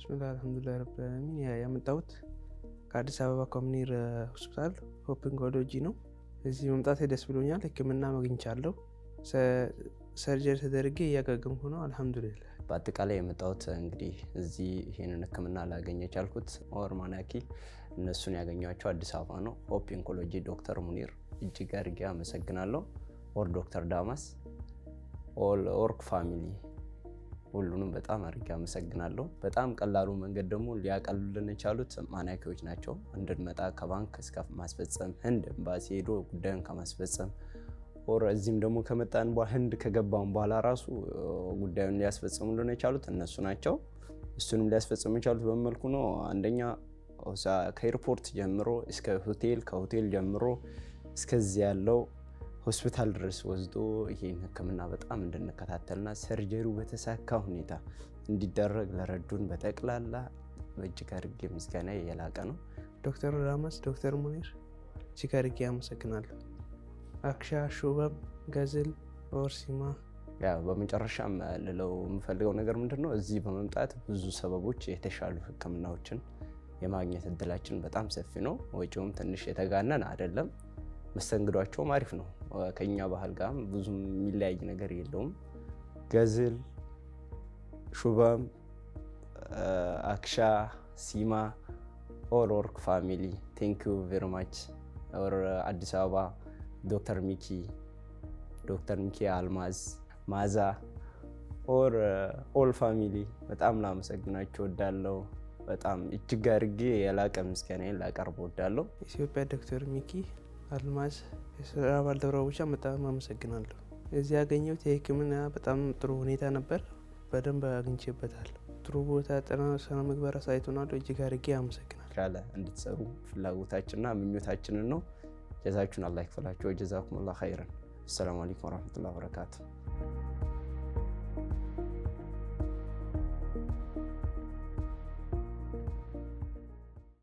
ብስሚላህ አልሐምዱሊላህ ረብል ዓለሚን። ያመጣሁት ከአዲስ አበባ ኮሚኒር ሆስፒታል ሆፕ ኦንኮሎጂ ነው። እዚህ መምጣት ደስ ብሎኛል። ሕክምና አግኝቻለሁ። ሰርጀሪ ተደርጌ እያገገምኩ ነው አልሐምዱሊላህ። በአጠቃላይ የመጣሁት እንግዲህ እዚህ ይሄንን ሕክምና ላገኘ የቻልኩት ኦርማናኪ እነሱን ያገኟቸው አዲስ አበባ ነው። ሆፕ ኦንኮሎጂ ዶክተር ሙኒር እጅግ አድርጌ አመሰግናለሁ። ኦር ዶክተር ዳማስ ኦል ኦርክ ፋሚሊ ሁሉንም በጣም አድርጌ አመሰግናለሁ። በጣም ቀላሉ መንገድ ደግሞ ሊያቀሉልን የቻሉት ማናኪዎች ናቸው። እንድንመጣ ከባንክ እስከ ማስፈጸም ህንድ ኤምባሲ ሄዶ ጉዳዩን ከማስፈጸም ኦር እዚህም ደግሞ ከመጣን ህንድ ከገባን በኋላ ራሱ ጉዳዩን ሊያስፈጽሙልን የቻሉት እነሱ ናቸው። እሱንም ሊያስፈጽሙ የቻሉት በመልኩ ነው። አንደኛ ከኤርፖርት ጀምሮ እስከ ሆቴል፣ ከሆቴል ጀምሮ እስከዚህ ያለው ሆስፒታል ድረስ ወስዶ ይሄን ህክምና በጣም እንድንከታተልና ሰርጀሪው በተሳካ ሁኔታ እንዲደረግ ለረዱን በጠቅላላ እጅግ አድርጌ ምስጋና የላቀ ነው። ዶክተር ዳማስ፣ ዶክተር ሙኒር እጅግ አድርጌ አመሰግናለሁ። አክሻ፣ ሹበም፣ ገዝል፣ ኦርሲማ። በመጨረሻም ልለው የምፈልገው ነገር ምንድነው፣ እዚህ በመምጣት ብዙ ሰበቦች የተሻሉ ህክምናዎችን የማግኘት እድላችን በጣም ሰፊ ነው። ወጪውም ትንሽ የተጋነን አይደለም። መስተንግዷቸውም አሪፍ ነው። ከኛ ባህል ጋር ብዙም የሚለያይ ነገር የለውም። ገዝል፣ ሹበም፣ አክሻ፣ ሲማ ኦል ኦርክ ፋሚሊ ቴንክ ዩ ቬሪ ማች። ኦር አዲስ አበባ ዶክተር ሚኪ አልማዝ ማዛ ኦር ኦል ፋሚሊ በጣም ላመሰግናቸው እወዳለሁ። በጣም እጅግ አድርጌ የላቀ ምስጋናዬን ላቀርብ እወዳለሁ። ኢትዮጵያ ዶክተር ሚኪ አልማዝ የስራ ባልደረቦቿ በጣም አመሰግናለሁ። እዚህ ያገኘሁት የህክምና በጣም ጥሩ ሁኔታ ነበር። በደንብ አግኝቼበታለሁ። ጥሩ ቦታ ጥሩ ስነ ምግባር አሳይቶናል። እጅግ አድርጌ አመሰግናለሁ። ካለ እንድትሰሩ ፍላጎታችንና ምኞታችንን ነው። ጀዛችሁን አላህ ይክፈላችሁ። ጀዛኩሙላህ ኸይረን። አሰላሙ አለይኩም ወራህመቱላሂ ወበረካቱ።